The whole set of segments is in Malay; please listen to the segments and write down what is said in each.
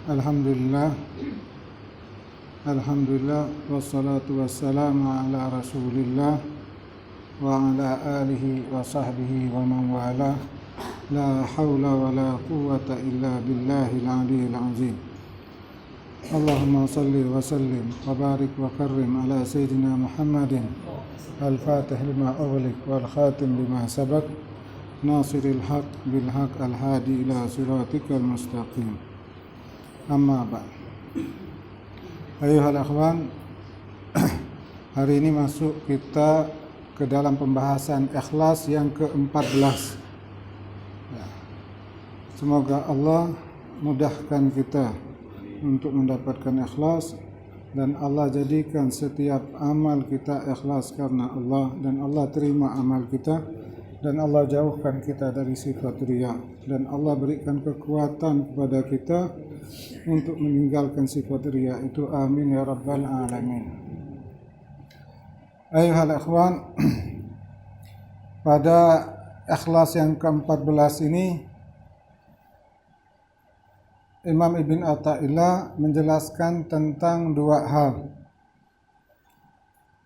Alhamdulillah, Alhamdulillah, wassalatu wassalamu ala rasulillah wa ala alihi wa sahbihi wa man wala. La hawla wa la quwwata illa billahil aliyyil azim. Allahumma salli wa sallim wa barik wa karrim ala sayyidina Muhammadin al-fatih lima ughliq wal khatim lima sabaq nasiril haq bil haq al-hadi ila siratikal mustaqim. Amma ba'd. Ayuhal akhwan, hari ini masuk kita ke dalam pembahasan ikhlas yang ke-14. Semoga Allah mudahkan kita untuk mendapatkan ikhlas, dan Allah jadikan setiap amal kita ikhlas karena Allah, dan Allah terima amal kita, dan Allah jauhkan kita dari sifat riya, dan Allah berikan kekuatan kepada kita untuk meninggalkan sifat riya itu. Amin ya rabbal alamin. Ayuhal akhwan, pada ikhlas yang ke-14 ini Imam Ibn Athaillah menjelaskan tentang dua hal: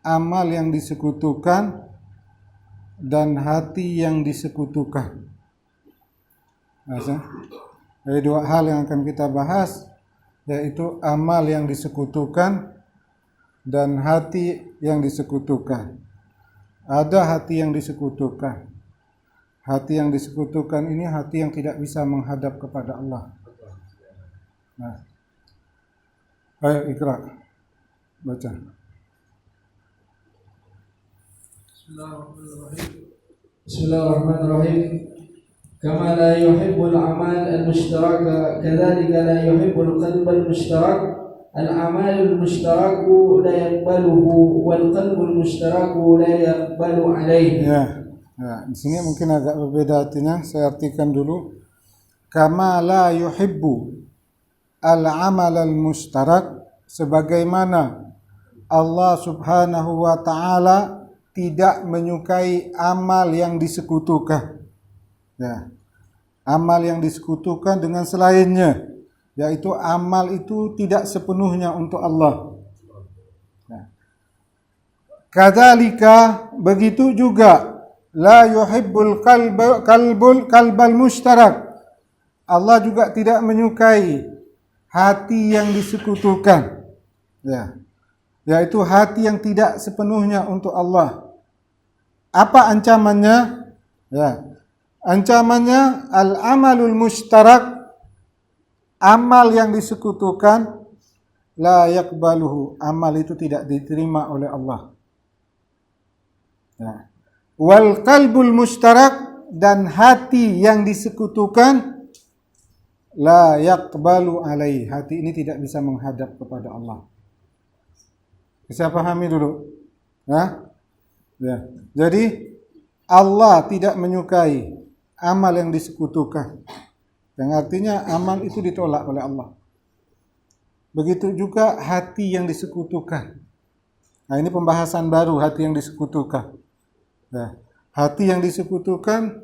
amal yang disekutukan dan hati yang disekutukan. Jadi dua hal yang akan kita bahas, yaitu amal yang disekutukan dan hati yang disekutukan. Ada hati yang disekutukan. Hati yang disekutukan ini hati yang tidak bisa menghadap kepada Allah. Nah, ayo Iqra, baca. Bismillahirrahmanirrahim. Kama la yuhibbul amal al-mushtaraka, kadzalika la yuhibbul qalb al-mushtarak. Al-amal al-mushtarak la yaqbaluhu wal qalb al-mushtarak la yaqbalu alayhi. Ya, di sini mungkin agak berbeda artinya. Saya artikan dulu. Kama la yuhibbu al-amal al-mushtarak, sebagaimana Allah Subhanahu wa ta'ala tidak menyukai amal yang disekutukan. Ya. Amal yang disekutukan dengan selainnya, yaitu amal itu tidak sepenuhnya untuk Allah. Ya. Kadzalika, begitu juga la yuhibbul qalbal mushtarak. Allah juga tidak menyukai hati yang disekutukan. Ya. Yaitu hati yang tidak sepenuhnya untuk Allah. Apa ancamannya? Ya. Ancamannya al-amalul mushtarak, amal yang disekutukan, la yakbaluhu, amal itu tidak diterima oleh Allah. Ya. Wal qalbul mushtarak, dan hati yang disekutukan, la yakbalu alaih, hati ini tidak bisa menghadap kepada Allah. Bisa pahami dulu? Nah, ya. Jadi Allah tidak menyukai amal yang disekutukan, yang artinya amal itu ditolak oleh Allah. Begitu juga hati yang disekutukan. Nah, ini pembahasan baru, hati yang disekutukan. Nah, hati yang disekutukan,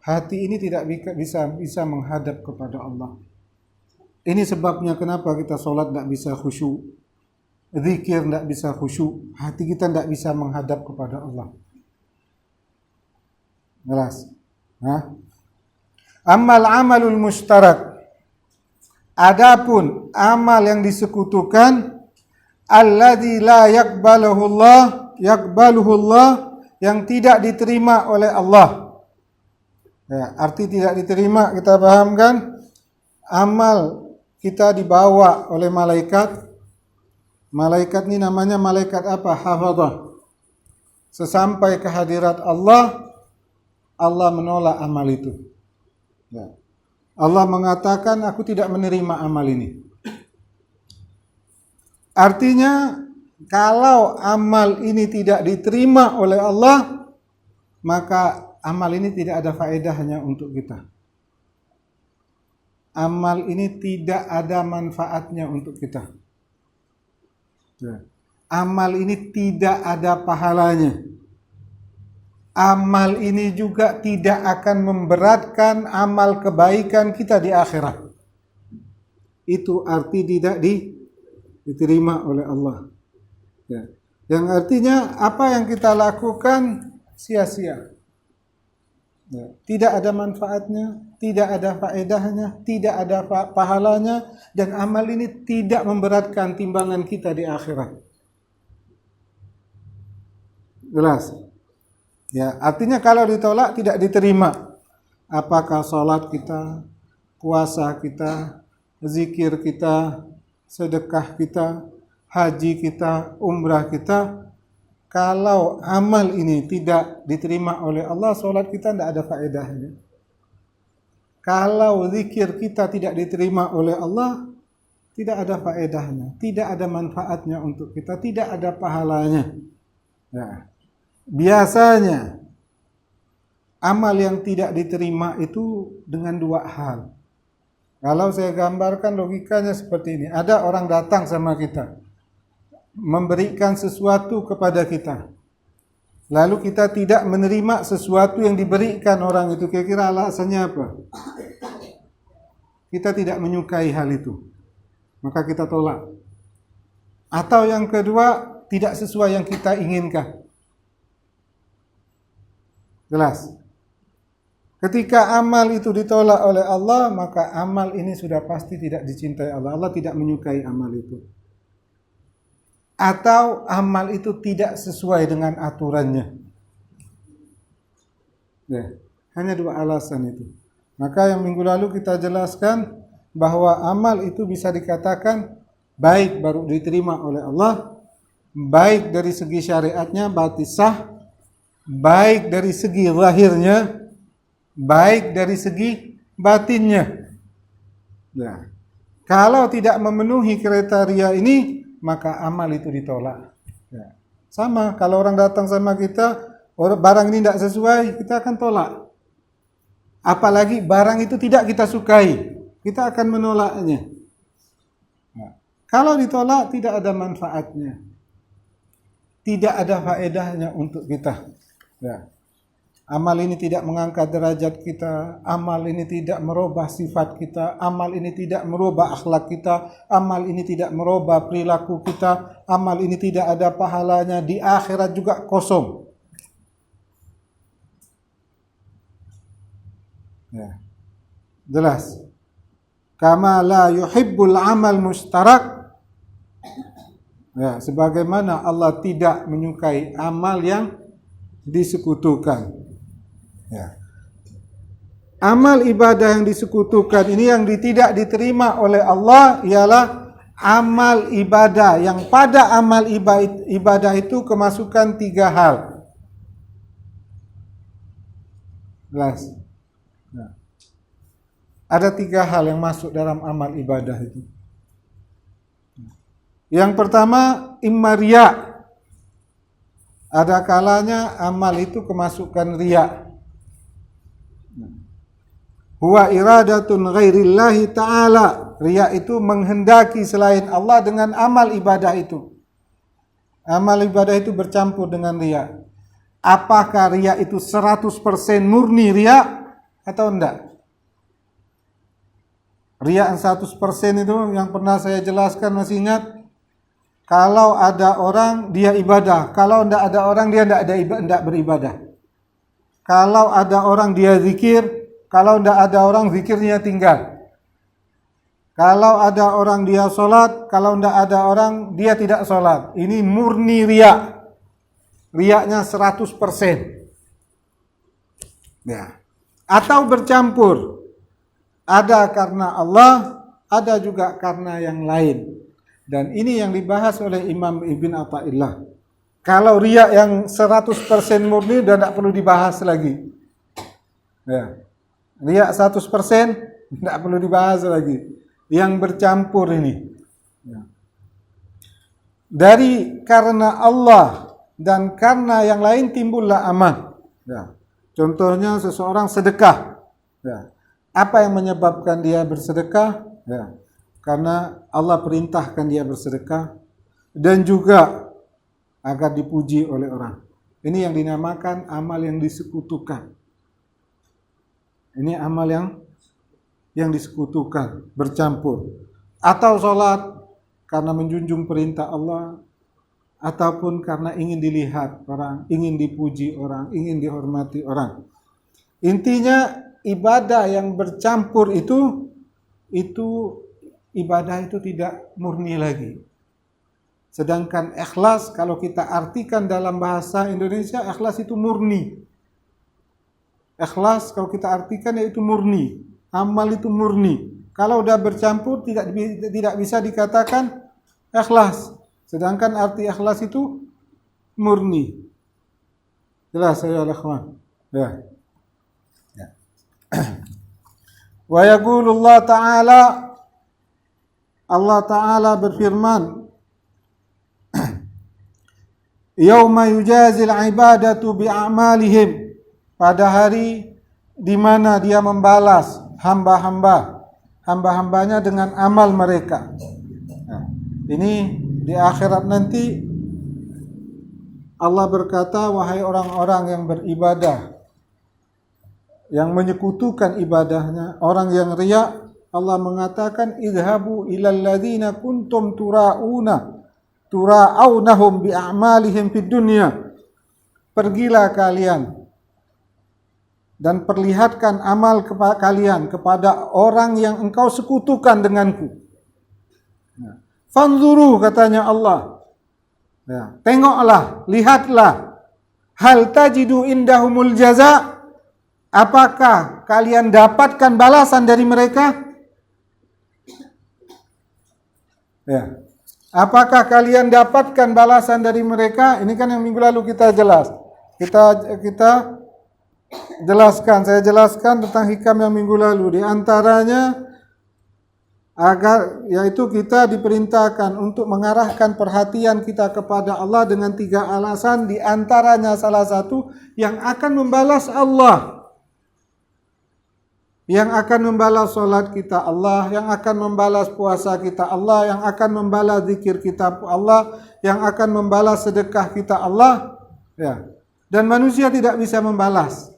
hati ini tidak bisa menghadap kepada Allah. Ini sebabnya kenapa kita sholat tidak bisa khusyuk, zikir tidak bisa khusyuk, hati kita tidak bisa menghadap kepada Allah. Jelas? Nah, amal amalul mushtarak, adapun amal yang disekutukan, alladzi la yakbaluhu Allah, yang tidak diterima oleh Allah. Ya, arti tidak diterima kita pahamkan, amal kita dibawa oleh malaikat. Malaikat ini namanya malaikat apa? Hafadzah. Sesampai ke hadirat Allah, Allah menolak amal itu. Ya. Allah mengatakan, aku tidak menerima amal ini. Artinya, kalau amal ini tidak diterima oleh Allah, maka amal ini tidak ada faedahnya untuk kita. Amal ini tidak ada manfaatnya untuk kita. Ya. Amal ini tidak ada pahalanya. Amal ini juga tidak akan memberatkan amal kebaikan kita di akhirat. itu arti tidak diterima oleh Allah. Ya. Yang artinya apa yang kita lakukan sia-sia. Ya. Tidak ada manfaatnya, tidak ada faedahnya, tidak ada pahalanya, dan amal ini tidak memberatkan timbangan kita di akhirat. Jelas? Ya, artinya kalau ditolak tidak diterima. Apakah salat kita, puasa kita, zikir kita, sedekah kita, haji kita, umrah kita, kalau amal ini tidak diterima oleh Allah, salat kita tidak ada faedahnya. Kalau zikir kita tidak diterima oleh Allah, tidak ada faedahnya, tidak ada manfaatnya untuk kita, tidak ada pahalanya. Ya. Biasanya amal yang tidak diterima itu dengan dua hal. Kalau saya gambarkan logikanya seperti ini. Ada orang datang sama kita, memberikan sesuatu kepada kita. Lalu kita tidak menerima sesuatu yang diberikan orang itu. Kira-kira alasannya apa? Kita tidak menyukai hal itu, maka kita tolak. Atau yang kedua, tidak sesuai yang kita inginkan. Jelas? Ketika amal itu ditolak oleh Allah, maka amal ini sudah pasti tidak dicintai Allah. Allah tidak menyukai amal itu. Atau amal itu tidak sesuai dengan aturannya. Ya, hanya dua alasan itu. Maka yang minggu lalu kita jelaskan bahwa amal itu bisa dikatakan baik baru diterima oleh Allah, baik dari segi syariatnya berarti sah, baik dari segi zahirnya, baik dari segi batinnya. Ya. Kalau tidak memenuhi kriteria ini, maka amal itu ditolak. Ya. Sama, kalau orang datang sama kita, barang ini tidak sesuai, kita akan tolak. Apalagi barang itu tidak kita sukai, kita akan menolaknya. Nah, kalau ditolak tidak ada manfaatnya, tidak ada faedahnya untuk kita. Ya. Amal ini tidak mengangkat derajat kita, amal ini tidak merubah sifat kita, amal ini tidak merubah akhlak kita, amal ini tidak merubah perilaku kita, amal ini tidak ada pahalanya, di akhirat juga kosong. Ya. Jelas. Kama la yuhibbul amal mustarak. Ya, sebagaimana Allah tidak menyukai amal yang disekutukan. Ya. Amal ibadah yang disekutukan ini yang tidak diterima oleh Allah ialah amal ibadah yang pada amal ibadah itu kemasukan 3 hal. Jelas. Nah, ada 3 hal yang masuk dalam amal ibadah itu. Yang pertama, imma riya. Ada kalanya amal itu kemasukan riya. Huwa iradatun ghairillahi ta'ala. Riya itu menghendaki selain Allah dengan amal ibadah itu. Amal ibadah itu bercampur dengan riya. Apakah riya itu 100% murni riya atau enggak? Riya yang 100% itu yang pernah saya jelaskan, masih ingat? Kalau ada orang dia ibadah, kalau enggak ada orang dia enggak beribadah. Kalau ada orang dia zikir, kalau enggak ada orang zikirnya tinggal. Kalau ada orang dia sholat, kalau enggak ada orang dia tidak sholat. Ini murni riya. Riyanya 100%. Ya. Atau bercampur. Ada karena Allah, ada juga karena yang lain. Dan ini yang dibahas oleh Imam Ibn Athaillah. Kalau riya yang 100% murni dan tidak perlu dibahas lagi. Ya. Riya 100% tidak perlu dibahas lagi. Yang bercampur ini. Ya. Dari karena Allah dan karena yang lain timbullah amal. Ya. Contohnya seseorang sedekah. Ya. Apa yang menyebabkan dia bersedekah? Ya. Karena Allah perintahkan dia bersedekah dan juga agar dipuji oleh orang. Ini yang dinamakan amal yang disekutukan. Ini amal yang disekutukan, bercampur. atau sholat karena menjunjung perintah Allah, ataupun karena ingin dilihat orang, ingin dipuji orang, ingin dihormati orang. Intinya ibadah yang bercampur itu ibadah itu tidak murni lagi. Sedangkan ikhlas kalau kita artikan dalam bahasa Indonesia, ikhlas itu murni. Ikhlas kalau kita artikan yaitu murni, amal itu murni. Kalau udah bercampur tidak bisa dikatakan ikhlas. Sedangkan arti ikhlas itu murni. Jelas ya ikhwan. Ya. Wa yaqulullah ta'ala, Allah Ta'ala berfirman, yauma yujazil ibadatu bi'amalihim, pada hari di mana dia membalas hamba-hambanya dengan amal mereka. Nah, ini di akhirat nanti Allah berkata, wahai orang-orang yang beribadah, yang menyekutukan ibadahnya, orang yang riya, Allah mengatakan, idhabu ilal ladzina kuntum tura'aunahum bi'amalihim fid dunya. Pergilah kalian dan perlihatkan amal kalian kepada orang yang engkau sekutukan denganku. Fanzuru, katanya Allah. Ya, tengoklah, lihatlah. Hal tajidu indahumul jaza. Apakah kalian dapatkan balasan dari mereka? Ya. Apakah kalian dapatkan balasan dari mereka? Ini kan yang minggu lalu kita jelas. Kita jelaskan, saya jelaskan tentang hikam yang minggu lalu. Di antaranya agar yaitu kita diperintahkan untuk mengarahkan perhatian kita kepada Allah dengan 3 alasan. Di antaranya salah satu yang akan membalas Allah, yang akan membalas salat kita Allah, yang akan membalas puasa kita Allah, yang akan membalas zikir kita Allah, yang akan membalas sedekah kita Allah, ya. Dan manusia tidak bisa membalas.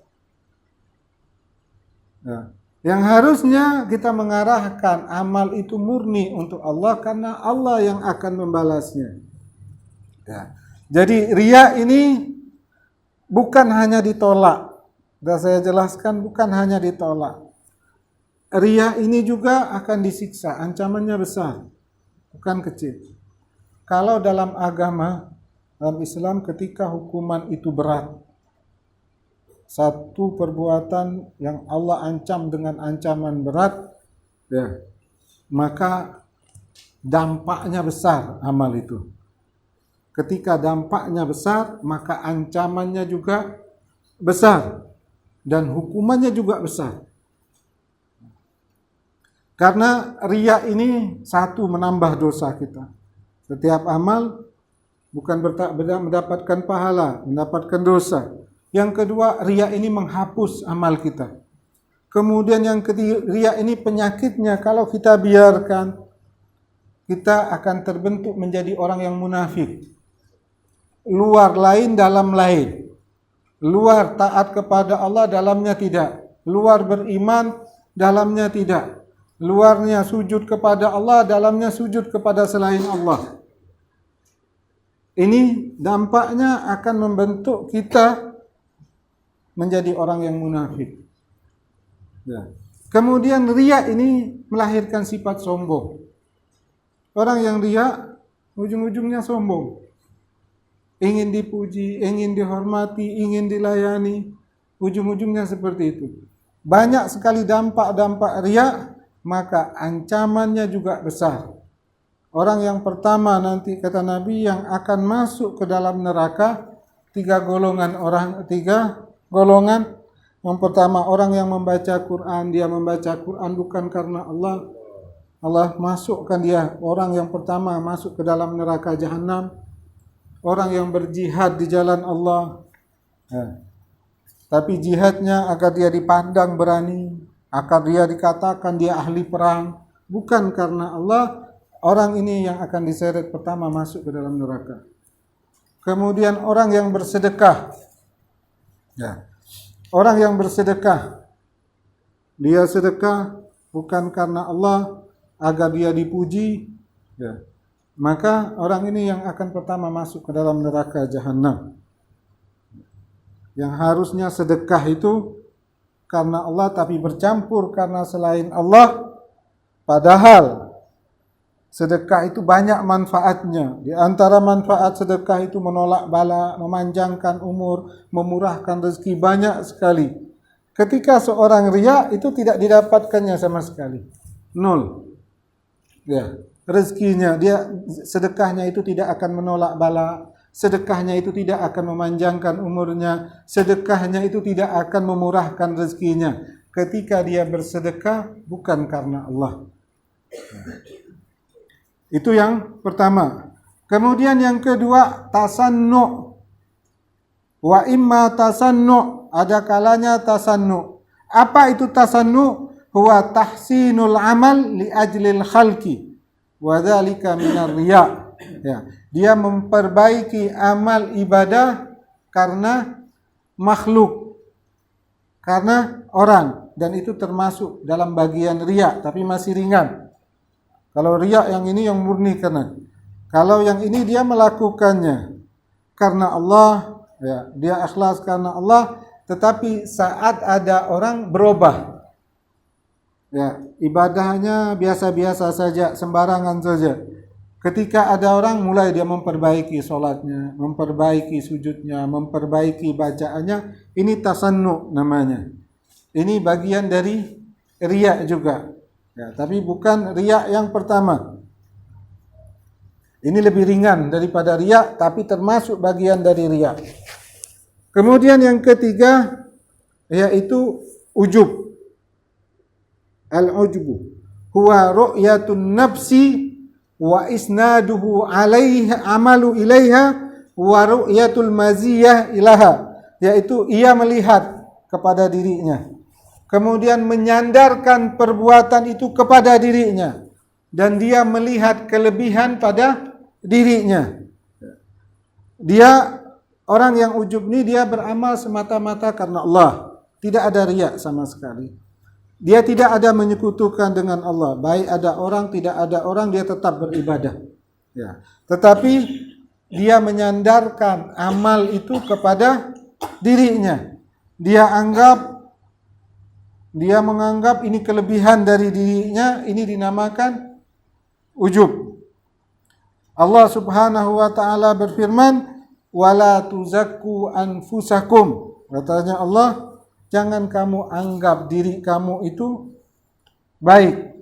Ya. Yang harusnya kita mengarahkan amal itu murni untuk Allah karena Allah yang akan membalasnya. Ya. Jadi riya ini bukan hanya ditolak. Sudah saya jelaskan, bukan hanya ditolak. Riya ini juga akan disiksa, ancamannya besar, bukan kecil. Kalau dalam agama, dalam Islam ketika hukuman itu berat, satu perbuatan yang Allah ancam dengan ancaman berat, ya, maka dampaknya besar amal itu. Ketika dampaknya besar, maka ancamannya juga besar dan hukumannya juga besar. Karena riya ini satu menambah dosa kita. Setiap amal bukan mendapatkan pahala, mendapatkan dosa. Yang kedua, riya ini menghapus amal kita. Kemudian yang ketiga, riya ini penyakitnya kalau kita biarkan, kita akan terbentuk menjadi orang yang munafik. Luar lain, dalam lain. Luar taat kepada Allah, dalamnya tidak. Luar beriman, dalamnya tidak. Luarnya sujud kepada Allah, dalamnya sujud kepada selain Allah. Ini dampaknya akan membentuk kita menjadi orang yang munafik. Ya. Kemudian riya ini melahirkan sifat sombong. Orang yang riya ujung-ujungnya sombong. Ingin dipuji, ingin dihormati, ingin dilayani. Ujung-ujungnya seperti itu. Banyak sekali dampak-dampak riya, maka ancamannya juga besar. Orang yang pertama nanti kata Nabi yang akan masuk ke dalam neraka 3 golongan orang. Yang pertama orang yang membaca Quran, dia membaca Quran bukan karena Allah. Allah masukkan dia, orang yang pertama masuk ke dalam neraka jahanam. Orang yang berjihad di jalan Allah, ya. Tapi jihadnya agar dia dipandang berani, agar dia dikatakan dia ahli perang, bukan karena Allah. Orang ini yang akan diseret pertama masuk ke dalam neraka. Kemudian orang yang bersedekah, ya. Orang yang bersedekah, dia sedekah bukan karena Allah, agar dia dipuji, ya, maka orang ini yang akan pertama masuk ke dalam neraka jahanam. Yang harusnya sedekah itu karena Allah tapi bercampur karena selain Allah, padahal sedekah itu banyak manfaatnya. Di antara manfaat sedekah itu menolak bala, memanjangkan umur, memurahkan rezeki, banyak sekali. Ketika seorang riya itu tidak didapatkannya sama sekali. Nol. Ya, rezekinya, dia sedekahnya itu tidak akan menolak bala, sedekahnya itu tidak akan memanjangkan umurnya, sedekahnya itu tidak akan memurahkan rezekinya. Ketika dia bersedekah bukan karena Allah. Itu yang pertama. Kemudian yang kedua, tasannu. Wa imma tasannu, ada kalanya tasannu. Apa itu tasannu? Huwa tahsinul amal li ajlil khalqi wa dzalika minar riya. Ya, dia memperbaiki amal ibadah karena makhluk, karena orang, dan itu termasuk dalam bagian riya tapi masih ringan. Kalau riya yang ini yang murni karena. Kalau yang ini dia melakukannya karena Allah, ya, dia ikhlas karena Allah, tetapi saat ada orang berubah, ya, ibadahnya biasa-biasa saja, sembarangan saja. Ketika ada orang mulai dia memperbaiki sholatnya, memperbaiki sujudnya, memperbaiki bacaannya, ini tasannu namanya. Ini bagian dari riya juga. Ya, tapi bukan riya yang pertama. Ini lebih ringan daripada riya, tapi termasuk bagian dari riya. Kemudian yang ketiga, yaitu ujub. Al-ujbu huwa ru'yatun nafsi wa isnaduhu alaiha amalu ilaiha wa ru'yatul maziyah ilaha, yaitu ia melihat kepada dirinya, kemudian menyandarkan perbuatan itu kepada dirinya, dan dia melihat kelebihan pada dirinya. Dia, orang yang ujub ini, dia beramal semata-mata karena Allah, tidak ada riya sama sekali. Dia tidak ada menyekutukan dengan Allah, baik ada orang tidak ada orang, dia tetap beribadah. Ya, tetapi dia menyandarkan amal itu kepada dirinya. Dia menganggap ini kelebihan dari dirinya, ini dinamakan ujub. Allah Subhanahu wa taala berfirman, "Wala tuzakku anfusakum." Katanya Allah, jangan kamu anggap diri kamu itu baik.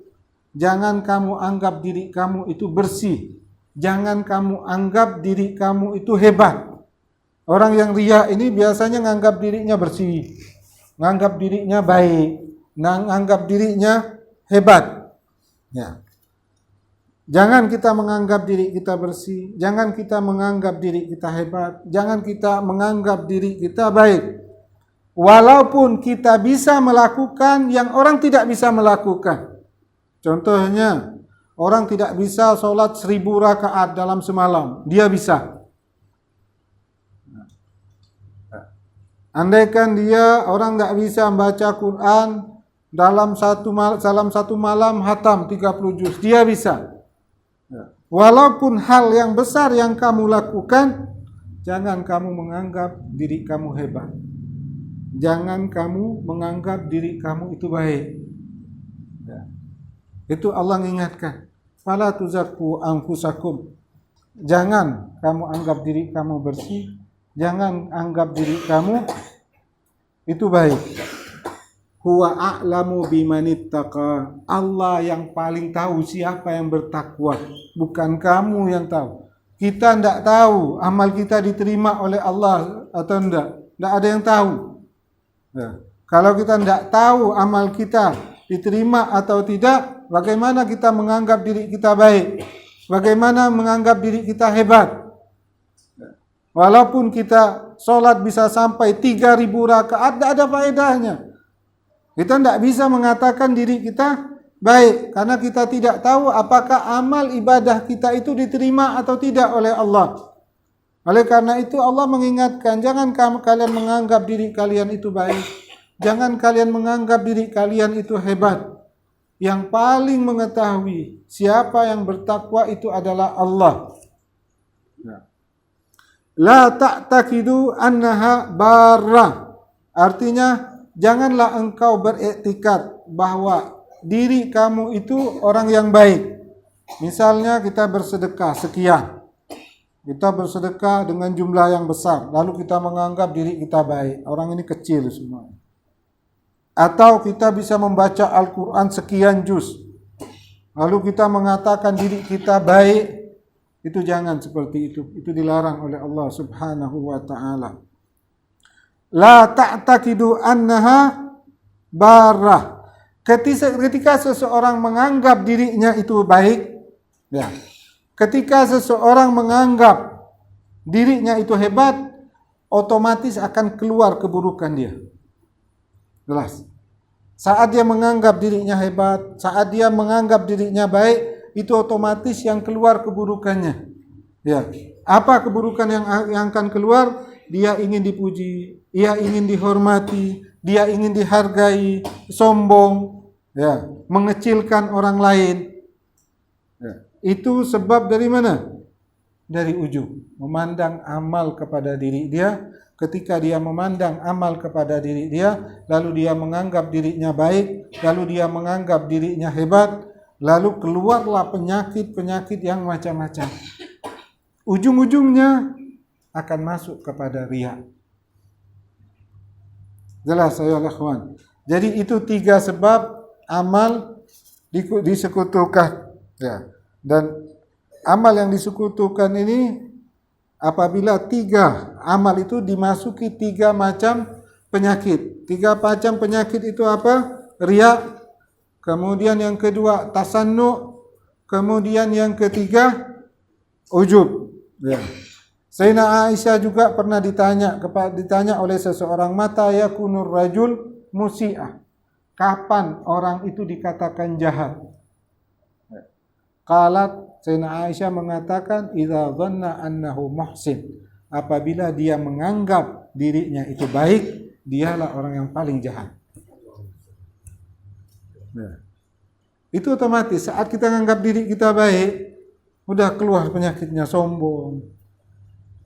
Jangan kamu anggap diri kamu itu bersih. Jangan kamu anggap diri kamu itu hebat. Orang yang riya ini biasanya menganggap dirinya bersih, menganggap dirinya baik, menganggap dirinya hebat. Ya. Jangan kita menganggap diri kita bersih, jangan kita menganggap diri kita hebat, jangan kita menganggap diri kita baik. Walaupun kita bisa melakukan yang orang tidak bisa melakukan. Contohnya, orang tidak bisa sholat 1000 rakaat dalam semalam, dia bisa. Andaikan dia orang tidak bisa membaca Quran dalam satu malam hatam 30 juz, dia bisa. Walaupun hal yang besar yang kamu lakukan, jangan kamu menganggap diri kamu hebat. Jangan kamu menganggap diri kamu itu baik. Ya. Itu Allah mengingatkan. Fala tuzakku anfusakum. Jangan kamu anggap diri kamu bersih. Jangan anggap diri kamu itu baik. Huwa a'lamu bimanittaqa. Allah yang paling tahu siapa yang bertakwa, bukan kamu yang tahu. Kita tidak tahu amal kita diterima oleh Allah atau tidak. Tidak ada yang tahu. Ya. Kalau kita tidak tahu amal kita diterima atau tidak, bagaimana kita menganggap diri kita baik? Bagaimana menganggap diri kita hebat? Walaupun kita sholat bisa sampai 3000 rakaat, tidak ada faedahnya. Kita tidak bisa mengatakan diri kita baik, karena kita tidak tahu apakah amal ibadah kita itu diterima atau tidak oleh Allah. Oleh karena itu Allah mengingatkan, jangan kalian menganggap diri kalian itu baik. Jangan kalian menganggap diri kalian itu hebat. Yang paling mengetahui siapa yang bertakwa itu adalah Allah. La ta'taqidu annaha barra. Artinya, janganlah engkau beriktikad bahwa diri kamu itu orang yang baik. Misalnya kita bersedekah sekian. Kita bersedekah dengan jumlah yang besar. Lalu kita menganggap diri kita baik. Orang ini kecil semua. Atau kita bisa membaca Al-Quran sekian juz. Lalu kita mengatakan diri kita baik. Itu jangan seperti itu. Itu dilarang oleh Allah subhanahu wa ta'ala. La ta'taqidu annaha barrah. Ketika seseorang menganggap dirinya itu baik, ya. Ketika seseorang menganggap dirinya itu hebat, otomatis akan keluar keburukan dia. Jelas. Saat dia menganggap dirinya hebat, saat dia menganggap dirinya baik, itu otomatis yang keluar keburukannya. Ya. Apa keburukan yang akan keluar? Dia ingin dipuji, dia ingin dihormati, dia ingin dihargai, sombong, ya, mengecilkan orang lain. Ya. Itu sebab dari mana? Dari ujub, memandang amal kepada diri dia. Ketika dia memandang amal kepada diri dia, lalu dia menganggap dirinya baik, lalu dia menganggap dirinya hebat, lalu keluarlah penyakit-penyakit yang macam-macam. Ujung-ujungnya akan masuk kepada riya. Jelas ya ikhwan. Jadi itu 3 sebab amal disekutukan. Ya. Dan amal yang disekutukan ini, apabila 3 amal itu dimasuki 3 macam penyakit. 3 macam penyakit itu apa? Riya. Kemudian yang kedua tasannu. Kemudian yang ketiga ujub. Ya. Sayyidina Aisyah juga pernah ditanya oleh seseorang, mata yakunur rajul musi'ah. Kapan orang itu dikatakan jahat? Qalat, Sayyidina Aisyah mengatakan, idza dhanna annahu muhsin. Apabila dia menganggap dirinya itu baik, dialah orang yang paling jahat. Nah, itu otomatis saat kita menganggap diri kita baik, udah keluar penyakitnya, sombong,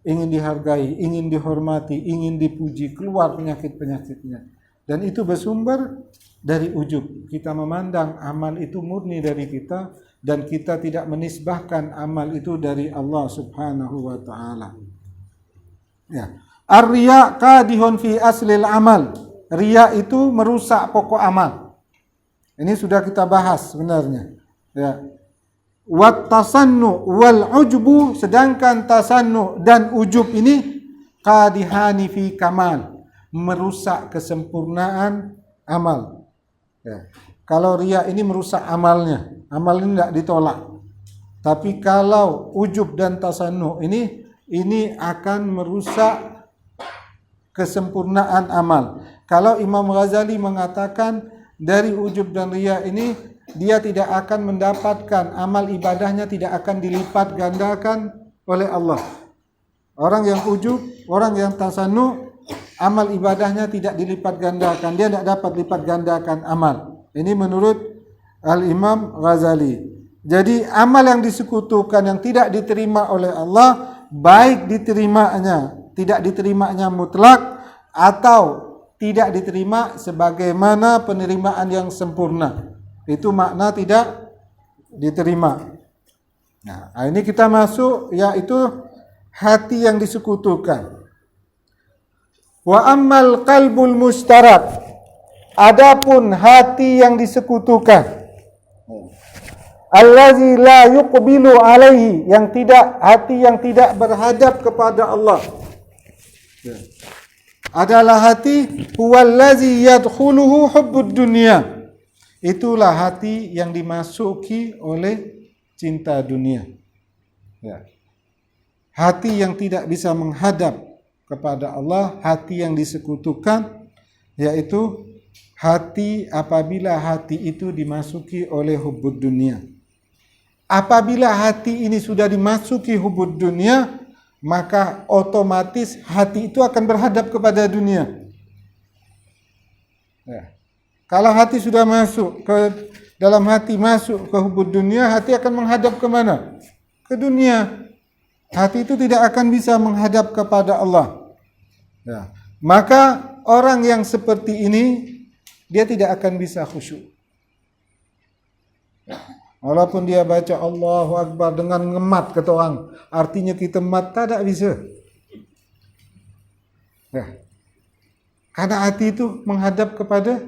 ingin dihargai, ingin dihormati, ingin dipuji, keluar penyakit-penyakitnya. Dan itu bersumber dari ujub. Kita memandang amal itu murni dari kita, dan kita tidak menisbahkan amal itu dari Allah subhanahu wa ta'ala. Ya. Ar-riya qadihun fi aslil amal. Riya itu merusak pokok amal. Ini sudah kita bahas sebenarnya. Ya. Wat tasannu wal ujbu, sedangkan tasannu dan ujub ini qadihani fi kamal, merusak kesempurnaan amal. Ya. Kalau riya ini merusak amalnya, amal ini tidak ditolak. Tapi kalau ujub dan tasannu ini akan merusak kesempurnaan amal. Kalau Imam Ghazali mengatakan dari ujub dan riya ini, dia tidak akan mendapatkan amal ibadahnya, tidak akan dilipat gandakan oleh Allah. Orang yang ujub, orang yang tasannu, amal ibadahnya tidak dilipat gandakan, dia tidak dapat lipat gandakan amal. Ini menurut Al-Imam Ghazali. Jadi amal yang disekutukan, yang tidak diterima oleh Allah, baik diterimanya, tidak diterimanya mutlak, atau tidak diterima sebagaimana penerimaan yang sempurna. Itu makna tidak diterima. Nah, ini kita masuk, yaitu hati yang disekutukan. Wa ammal qalbul mustarak. Adapun hati yang disekutukan, allazi la yuqbilu alaihi, hati yang tidak berhadap kepada Allah, adalah hati huwallazi yadkhuluhu hubbud dunya. Itulah hati yang dimasuki oleh cinta dunia. Ya. Hati yang tidak bisa menghadap kepada Allah, hati yang disekutukan, yaitu hati apabila hati itu dimasuki oleh hubbud dunia. Apabila hati ini sudah dimasuki hubbud dunia, maka otomatis hati itu akan berhadap kepada dunia. Ya. Kalau hati sudah masuk ke dalam hati masuk ke hubud dunia, hati akan menghadap ke mana? Ke dunia. Hati itu tidak akan bisa menghadap kepada Allah. Ya. Maka orang yang seperti ini, dia tidak akan bisa khusyuk. Walaupun dia baca Allahu Akbar dengan ngemat kata orang, artinya kita mat tak bisa. Ya. Karena hati itu menghadap kepada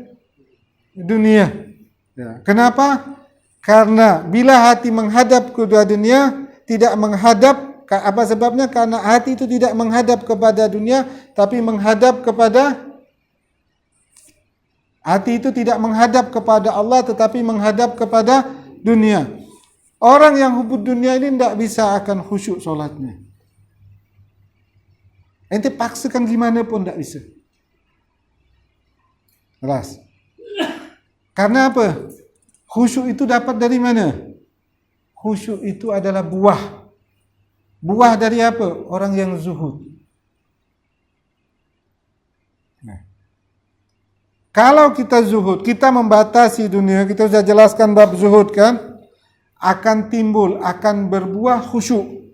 dunia. Ya. Kenapa? Karena bila hati menghadap kepada dunia, tidak menghadap, apa sebabnya? Karena hati itu tidak menghadap kepada dunia, tapi menghadap kepada, hati itu tidak menghadap kepada Allah, tetapi menghadap kepada dunia. Orang yang hubud dunia ini tidak bisa akan khusyuk solatnya. Ente paksakan gimana pun tidak bisa. Jelas. Karena apa? Khusyuk itu dapat dari mana? Khusyuk itu adalah buah. Buah dari apa? Orang yang zuhud. Nah. Kalau kita zuhud, kita membatasi dunia, kita sudah jelaskan bab zuhud kan, akan timbul, akan berbuah khusyuk.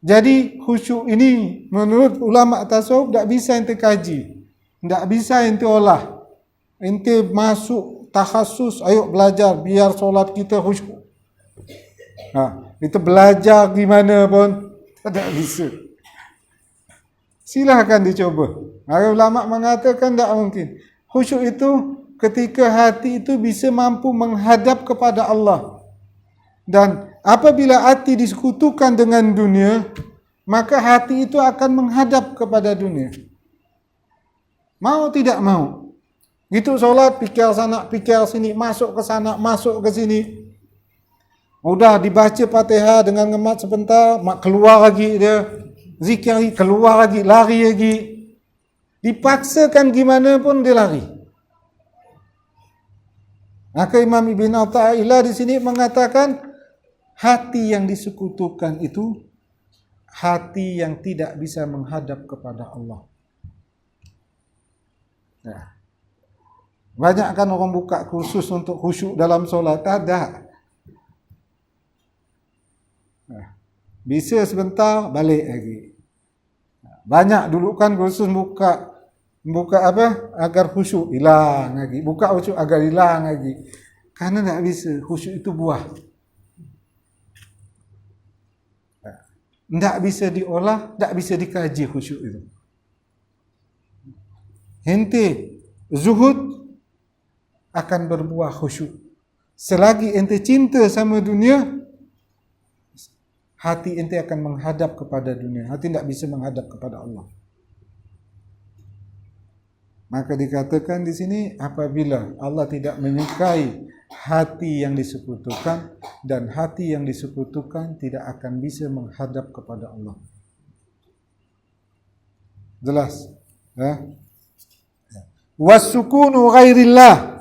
Jadi khusyuk ini menurut ulama tasawuf tidak bisa ente kaji, tidak bisa ente olah. Ente masuk takhasus, ayo belajar biar solat kita khusyuk. Nah, itu belajar gimana pun tidak bisa. Silahkan dicoba. Ulama mengatakan tidak mungkin. Khusyuk itu ketika hati itu bisa mampu menghadap kepada Allah. Dan apabila hati disekutukan dengan dunia, maka hati itu akan menghadap kepada dunia. Mau tidak mau. Gitu solat, pikir sana, pikir sini, masuk ke sana, masuk ke sini. Udah dibaca Fatihah dengan ngemat sebentar, keluar lagi dia. Zikir lagi, keluar lagi, lari lagi. Dipaksakan gimana pun dia lari. Maka Imam Ibn Athaillah di sini mengatakan hati yang disekutukan itu hati yang tidak bisa menghadap kepada Allah. Ya. Banyak kan orang buka kursus untuk khusyuk dalam solat, ada. Nah, bisa sebentar balik lagi. Banyak dulu kan kursus buka apa agar khusyuk hilang lagi, buka khusyuk agar hilang lagi. Karena tidak bisa, khusyuk itu buah. Tidak bisa diolah, tidak bisa dikaji khusyuk itu. Ente zuhud akan berbuah khusyuk. Selagi ente cinta sama dunia, hati ente akan menghadap kepada dunia. Hati tidak bisa menghadap kepada Allah. Maka dikatakan di sini apabila Allah tidak menyukai hati yang disekutukan, dan hati yang disekutukan tidak akan bisa menghadap kepada Allah. Jelas? Ya? Wasukunu ghairillah.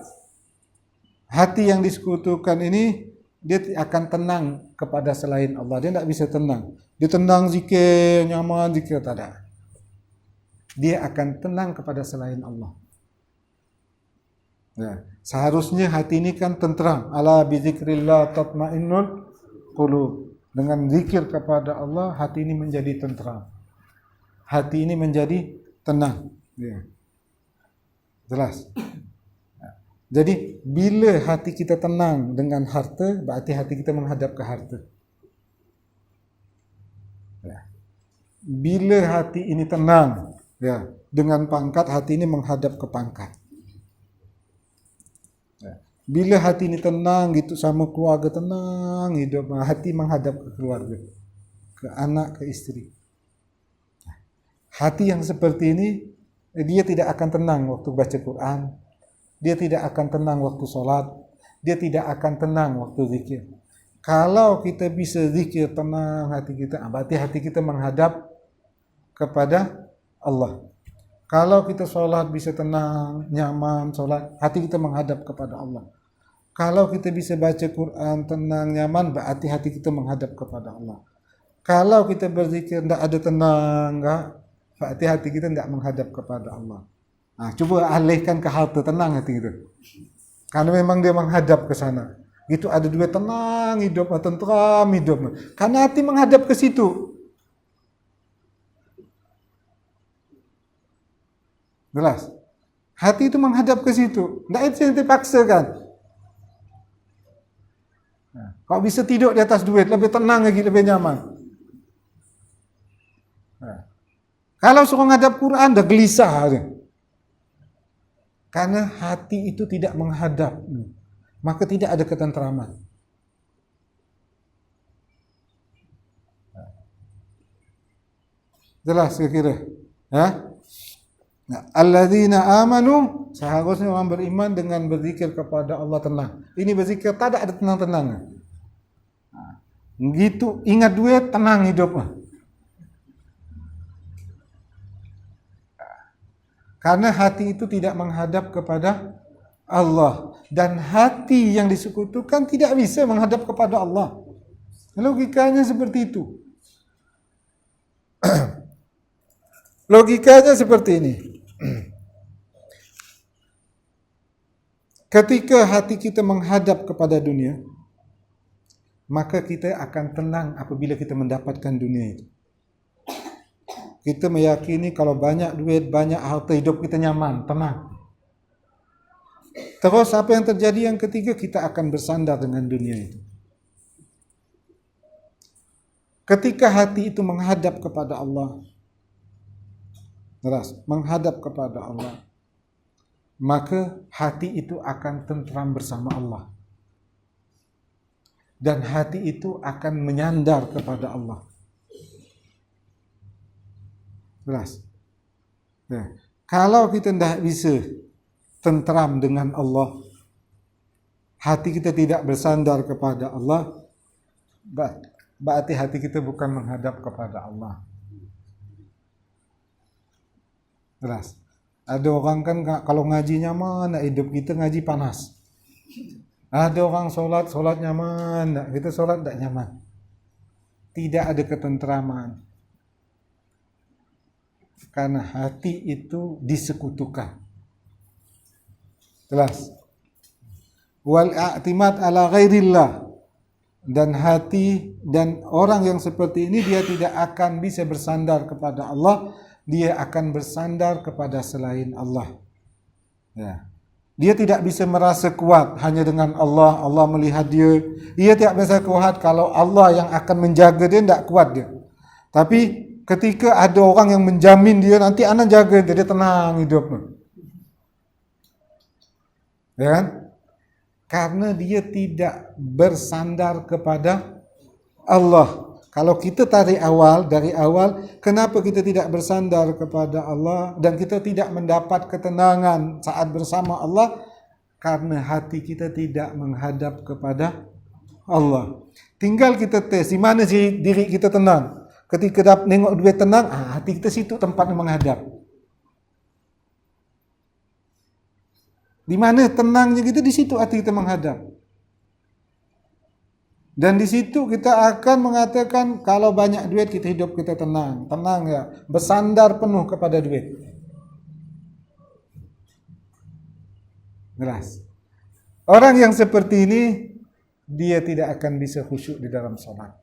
Hati yang disekutukan ini dia akan tenang kepada selain Allah. Dia tidak bisa tenang. Dia tenang zikir, nyaman zikir, tak ada. Dia akan tenang kepada selain Allah. Ya. Seharusnya hati ini kan tentram. Ala bizikrillah tatmainnul qulub. Dengan zikir kepada Allah, hati ini menjadi tentram. Hati ini menjadi tenang. Ya. Jelas? Jadi bila hati kita tenang dengan harta, berarti hati kita menghadap ke harta. Ya. Bila hati ini tenang, ya, dengan pangkat, hati ini menghadap ke pangkat. Ya. Bila hati ini tenang gitu sama keluarga, tenang hidup, hati menghadap ke keluarga, ke anak, ke istri. Hati yang seperti ini, dia tidak akan tenang waktu baca Quran. Dia tidak akan tenang waktu sholat. Dia tidak akan tenang waktu zikir. Kalau kita bisa zikir tenang hati kita, berarti hati kita menghadap kepada Allah. Kalau kita sholat bisa tenang, nyaman sholat, hati kita menghadap kepada Allah. Kalau kita bisa baca Quran tenang, nyaman, berarti hati kita menghadap kepada Allah. Kalau kita berzikir tidak ada tenang, berarti hati kita tidak menghadap kepada Allah. Nah, coba alihkan ke harta, tenang hati kita. Karena memang dia menghadap ke sana. Gitu ada duit, tenang hidup, tentram hidup. Karena hati menghadap ke situ. Jelas. Hati itu menghadap ke situ. Tidak itu yang dipaksakan. Kau bisa tidur di atas duit, lebih tenang lagi, lebih nyaman. Kalau suruh ngadap Quran, dah gelisah dia. Karena hati itu tidak menghadap, maka tidak ada ketentraman. Jelas kira-kira? Ya? Alladzina amanu, seharusnya orang beriman dengan berzikir kepada Allah tenang. Ini berzikir tak ada tenang-tenang. Gitu, ingat duit, tenang hidup. Karena hati itu tidak menghadap kepada Allah. Dan hati yang disekutukan tidak bisa menghadap kepada Allah. Logikanya seperti itu. Logikanya seperti ini. Ketika hati kita menghadap kepada dunia, maka kita akan tenang apabila kita mendapatkan dunia itu. Kita meyakini kalau banyak duit, banyak harta, hidup kita nyaman, tenang. Terus apa yang terjadi yang ketiga? Kita akan bersandar dengan dunia itu. Ketika hati itu menghadap kepada Allah, menghadap kepada Allah, maka hati itu akan tentram bersama Allah. Dan hati itu akan menyandar kepada Allah. Jelas. Nah, kalau kita tidak bisa tentram dengan Allah, hati kita tidak bersandar kepada Allah, berarti hati kita bukan menghadap kepada Allah. Jelas. Ada orang kan kalau ngaji nyaman, hidup kita ngaji panas. Ada orang solat nyaman, kita solat tidak nyaman. Tidak ada ketentraman. Karena hati itu disekutukan. Jelas. Wal i'timad ala ghairillah. Dan hati dan orang yang seperti ini dia tidak akan bisa bersandar kepada Allah, dia akan bersandar kepada selain Allah. Ya. Dia tidak bisa merasa kuat hanya dengan Allah, Allah melihat dia. Dia tidak bisa kuat kalau Allah yang akan menjaga dia, tidak kuat dia. Tapi ketika ada orang yang menjamin dia, nanti anak jaga dia tenang hidupnya. Ya kan? Karena dia tidak bersandar kepada Allah. Kalau kita dari awal, kenapa kita tidak bersandar kepada Allah dan kita tidak mendapat ketenangan saat bersama Allah? Karena hati kita tidak menghadap kepada Allah. Tinggal kita tes, di mana sih diri kita tenang? Ketika nengok duit tenang, hati kita situ tempatnya menghadap. Di mana tenangnya kita, di situ hati kita menghadap. Dan di situ kita akan mengatakan kalau banyak duit kita hidup kita tenang ya, bersandar penuh kepada duit. Jelas. Orang yang seperti ini dia tidak akan bisa khusyuk di dalam salat.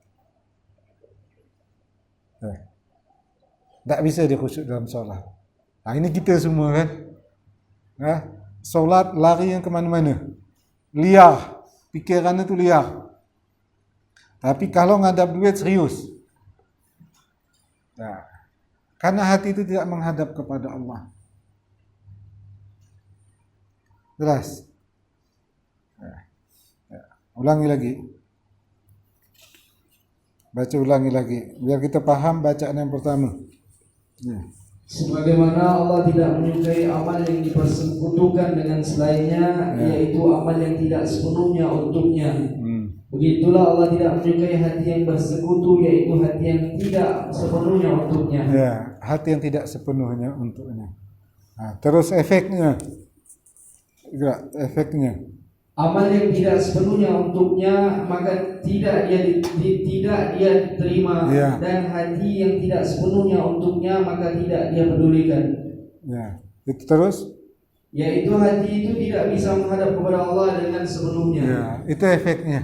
Tak bisa dia khusyuk dalam salat. Nah, ini kita semua kan. Nah, salat lari yang kemana-mana. Liar. Pikirannya tu liar. Tapi kalau ngadap duit serius. Nah, karena hati itu tidak menghadap kepada Allah. Jelas. Ulangi lagi. Baca ulangi lagi. Biar kita paham bacaan yang pertama. Sebagaimana Allah tidak menyukai amal yang dipersekutukan dengan selainnya, yaitu amal yang tidak sepenuhnya untuknya. Begitulah Allah tidak menyukai hati yang bersekutu, yaitu hati yang tidak sepenuhnya untuknya. Ya, hati yang tidak sepenuhnya untuknya. Nah, terus efeknya. Efeknya. Amal yang tidak sepenuhnya untuknya, maka tidak dia terima, dan hati yang tidak sepenuhnya untuknya, maka tidak dia pedulikan. Ya, itu terus. yaitu hati itu tidak bisa menghadap kepada Allah dengan sepenuhnya. Ya, itu efeknya.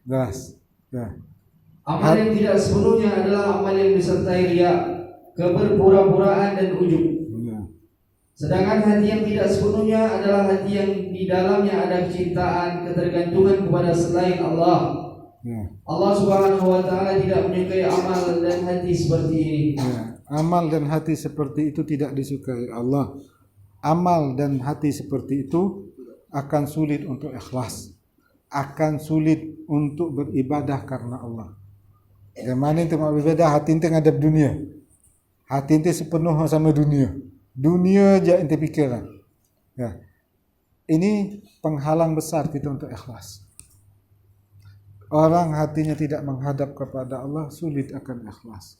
Jelas. Ya. Amal yang tidak sepenuhnya adalah amal yang disertai riya, keberpura-puraan dan ujub. Ya. Sedangkan hati yang tidak sepenuhnya adalah hati yang di dalamnya ada kecintaan, ketergantungan kepada selain Allah. Ya. Allah Subhanahu wa taala tidak menyukai amal dan hati seperti ini. Ya. Amal dan hati seperti itu tidak disukai Allah. Amal dan hati seperti itu akan sulit untuk ikhlas, akan sulit untuk beribadah karena Allah. Bagaimana itu mau beribadah? Hati ente ngadap dunia, hati ente sepenuh sama dunia, dunia aja ente pikiran. Ya. Ini penghalang besar kita untuk ikhlas. Orang hatinya tidak menghadap kepada Allah, sulit akan ikhlas.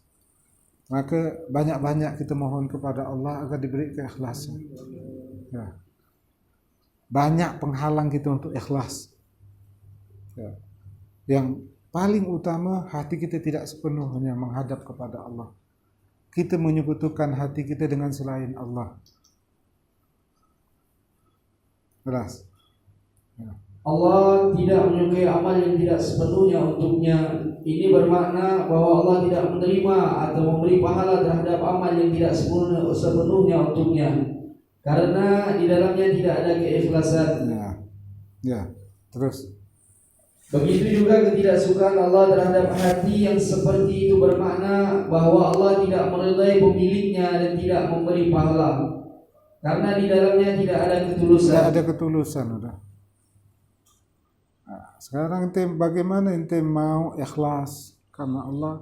Maka banyak-banyak kita mohon kepada Allah agar diberi keikhlasan. Ya. Banyak penghalang kita untuk ikhlas. Ya. Yang paling utama, hati kita tidak sepenuhnya menghadap kepada Allah. Kita menyekutukan hati kita dengan selain Allah. Jelas. Ya. Allah tidak menyukai amal yang tidak sepenuhnya untuknya. Ini bermakna bahwa Allah tidak menerima atau memberi pahala terhadap amal yang tidak sepenuhnya untuknya, karena di dalamnya tidak ada keikhlasan. Ya. Terus. Begitu juga ketidaksukaan Allah terhadap hati yang seperti itu bermakna bahwa Allah tidak meridai pemiliknya dan tidak memberi pahala, karena di dalamnya tidak ada ketulusan. Tidak ada ketulusan, udah. Sekarang ente bagaimana ente mau ikhlas karena Allah,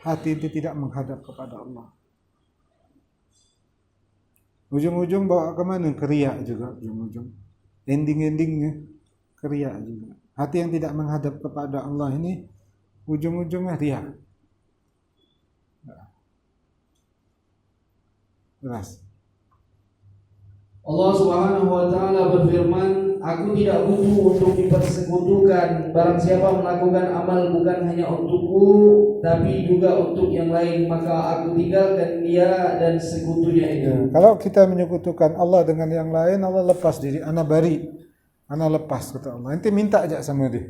hati ente tidak menghadap kepada Allah. Ujung-ujung bawa ke mana? Ke riya juga ujung-ujung. Ending-endingnya ke riya juga. Hati yang tidak menghadap kepada Allah ini ujung-ujungnya riya. Jelas. Allah Subhanahu wa taala berfirman, "Aku tidak butuh untuk dipersekutukan. Barang siapa melakukan amal bukan hanya untukku, tapi juga untuk yang lain, maka aku tinggalkan dia dan sekutunya itu." Ya, kalau kita menyekutukan Allah dengan yang lain, Allah lepas diri. Ana bari, ana lepas kata Allah. Ente minta aja sama dia.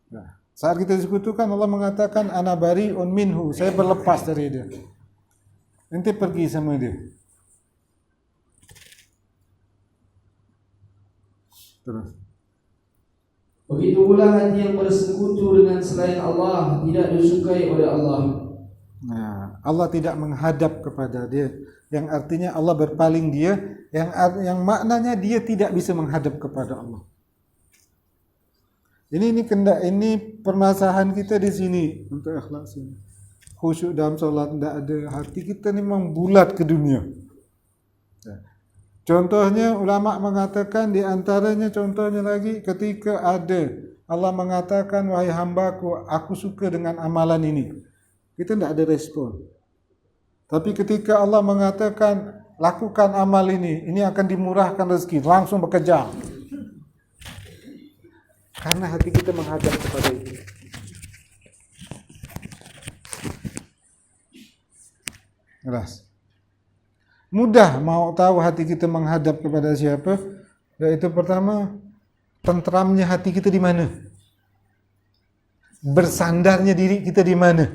Nah, saat kita disekutukan, Allah mengatakan ana bari'un minhu, saya berlepas dari dia. Ente pergi sama dia. Terus. Begitu pula hati yang bersekutu dengan selain Allah tidak disukai oleh Allah. Nah, Allah tidak menghadap kepada dia, yang artinya Allah berpaling dia, yang maknanya dia tidak bisa menghadap kepada Allah. Ini permasalahan kita di sini untuk ikhlas ini. Khusyuk dalam solat tidak ada, hati kita ni memang bulat ke dunia. Contohnya ulama mengatakan, di antaranya contohnya lagi ketika ada Allah mengatakan, wahai hambaku, aku suka dengan amalan ini, kita tidak ada respon. Tapi ketika Allah mengatakan lakukan amal ini akan dimurahkan rezeki, langsung bekerja. Karena hati kita menghadap kepada itu. Jelas. Mudah mau tahu hati kita menghadap kepada siapa? Yaitu pertama, tentramnya hati kita di mana? Bersandarnya diri kita di mana?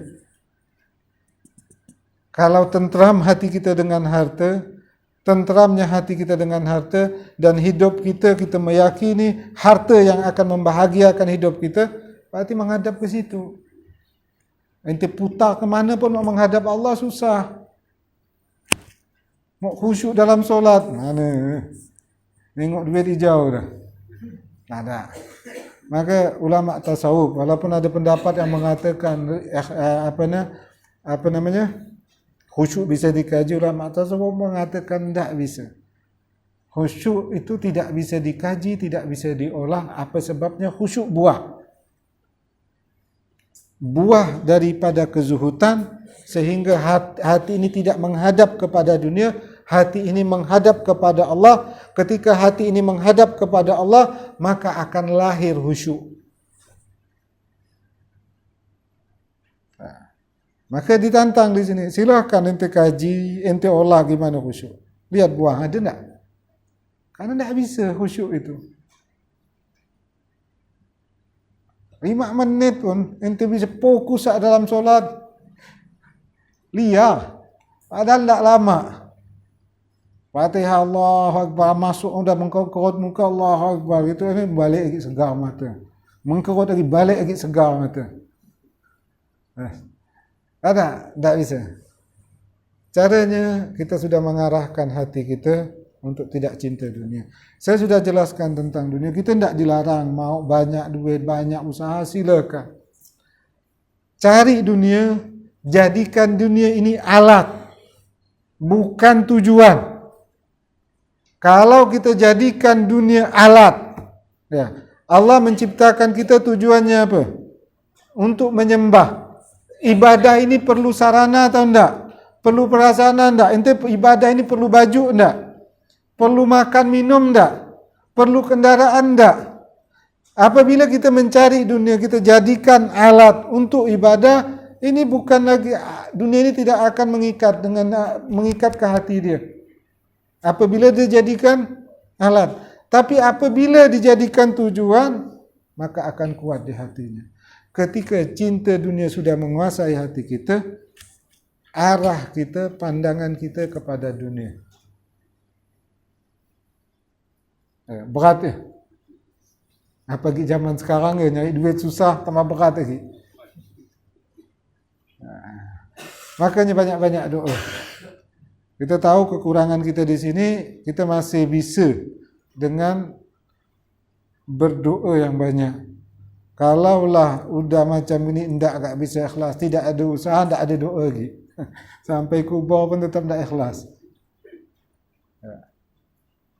Kalau tentram hati kita dengan harta, tentramnya hati kita dengan harta, dan hidup kita meyakini harta yang akan membahagiakan hidup kita, berarti menghadap ke situ. Ente putar ke mana pun mau menghadap Allah susah. Mau khusyuk dalam solat, mana? Tengok duit hijau dah. Tak ada. Maka ulama tasawuf, walaupun ada pendapat yang mengatakan khusyuk bisa dikaji, ulama tasawuf mengatakan tidak bisa. Khusyuk itu tidak bisa dikaji, tidak bisa diolah. Apa sebabnya? Khusyuk buah daripada kezuhutan, sehingga hati ini tidak menghadap kepada dunia, hati ini menghadap kepada Allah. Ketika hati ini menghadap kepada Allah, maka akan lahir khusyuk. Maka ditantang di sini, silahkan ente kaji, ente olah gimana khusyuk. Lihat buah, ada enggak? Karena enggak bisa khusyuk itu. 5 menit pun ente bisa fokus dalam solat. Liar. Padahal enggak lama. Fatihah Allahu Akbar, masuk udah mengkerut muka Allahu Akbar, itu ini balik lagi segar mata. Mengkerut lagi, balik lagi segar mata. Ada? Tak bisa. Caranya kita sudah mengarahkan hati kita untuk tidak cinta dunia. Saya sudah jelaskan tentang dunia. Kita tidak dilarang mau banyak duit, banyak usaha, silakan. Cari dunia, jadikan dunia ini alat, bukan tujuan. Kalau kita jadikan dunia alat, ya, Allah menciptakan kita tujuannya apa? Untuk menyembah. Ibadah ini perlu sarana atau enggak? Perlu prasarana enggak? Ente ibadah ini perlu baju enggak? Perlu makan minum enggak? Perlu kendaraan enggak? Apabila kita mencari dunia, kita jadikan alat untuk ibadah, ini bukan lagi, dunia ini tidak akan mengikat ke hati dia. Apabila dia jadikan alat. Tapi apabila dijadikan tujuan, maka akan kuat di hatinya. Ketika cinta dunia sudah menguasai hati kita, arah kita, pandangan kita kepada dunia. Berat ya? Apalagi zaman sekarang ya, nyari duit susah, tambah berat lagi. Makanya banyak-banyak doa. Kita tahu kekurangan kita di sini, kita masih bisa dengan berdoa yang banyak. Kalaulah udah macam ini enggak bisa ikhlas, tidak ada usaha, enggak ada doa lagi. Sampai kubur pun tetap enggak ikhlas.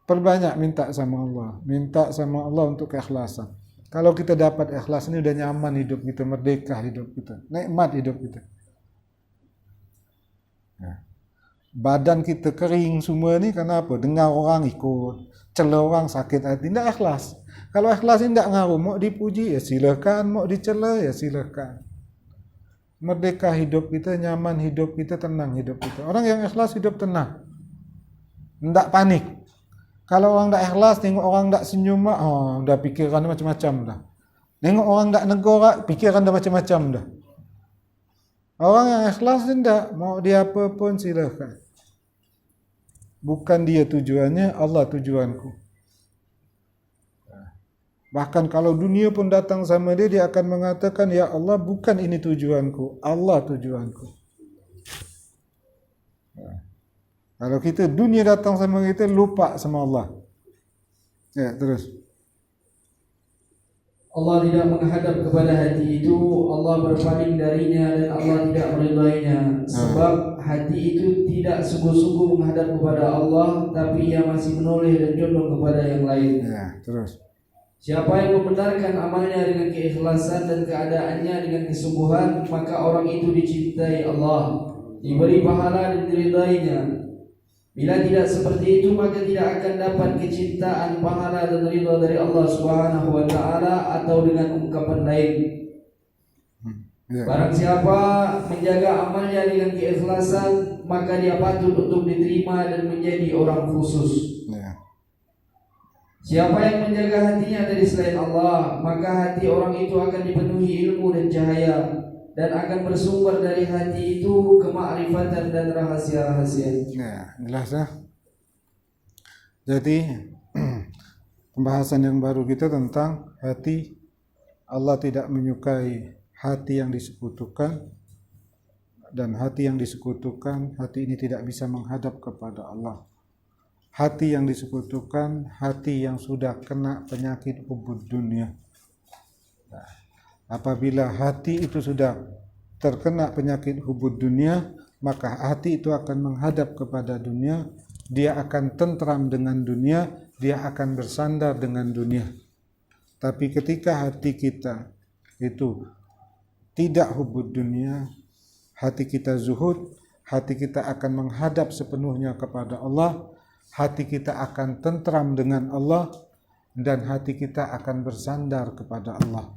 Perbanyak minta sama Allah untuk keikhlasan. Kalau kita dapat ikhlas ini udah nyaman hidup kita, merdeka hidup kita, nikmat hidup kita. Badan kita kering semua ni kenapa? Dengar orang ikut, cela orang sakit hati, tidak ikhlas. Kalau ikhlas ini tidak ngaruh, mau dipuji ya silakan, mau dicela ya silakan. Merdeka hidup kita, nyaman hidup kita, tenang hidup kita. Orang yang ikhlas hidup tenang, tidak panik. Kalau orang tidak ikhlas, tengok orang tidak senyum, dah pikiran macam-macam dah. Tengok orang tidak negara, pikiran dah macam-macam dah. Orang yang ikhlas tidak, mau dia apa pun silakan. Bukan dia tujuannya, Allah tujuanku. Bahkan kalau dunia pun datang sama dia, dia akan mengatakan, ya Allah bukan ini tujuanku, Allah tujuanku. Kalau kita dunia datang sama kita, lupa sama Allah. Ya, terus. Allah tidak menghadap kepada hati itu, Allah berpaling darinya dan Allah tidak meridainya. Sebab hati itu tidak sungguh-sungguh menghadap kepada Allah, tapi ia masih menoleh dan condong kepada yang lain. Ya, terus. Siapa yang membenarkan amalnya dengan keikhlasan dan keadaannya dengan kesungguhan, maka orang itu dicintai Allah, diberi pahala dan diridainya. Bila tidak seperti itu, maka tidak akan dapat kecintaan, pahala dan ridha dari Allah Subhanahu wa taala, atau dengan ungkapan lain. Barang siapa menjaga amalnya dengan keikhlasan, maka dia patut untuk diterima dan menjadi orang khusus. Siapa yang menjaga hatinya dari selain Allah, maka hati orang itu akan dipenuhi ilmu dan cahaya, dan akan bersumber dari hati itu kemakrifatan dan rahasia-rahasia. Ya, jelas ya. Jadi pembahasan yang baru kita tentang hati. Allah tidak menyukai hati yang disekutukan, dan hati yang disekutukan, hati ini tidak bisa menghadap kepada Allah. Hati yang disekutukan, hati yang sudah kena penyakit hubud dunia. Nah, apabila hati itu sudah terkena penyakit hubud dunia, maka hati itu akan menghadap kepada dunia, dia akan tentram dengan dunia, dia akan bersandar dengan dunia. Tapi ketika hati kita itu tidak hubud dunia, hati kita zuhud, hati kita akan menghadap sepenuhnya kepada Allah, hati kita akan tentram dengan Allah, dan hati kita akan bersandar kepada Allah.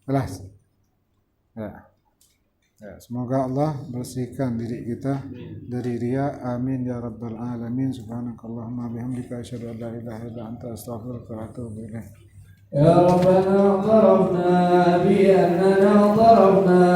Jelas? Ya. Ya, semoga Allah bersihkan diri kita dari riya. Amin ya rabbal alamin. Subhanakallahumma bihamdika asyhadu an la ilaha illa anta astaghfiruka wa atubu ilaik. يا ربنا اعترفنا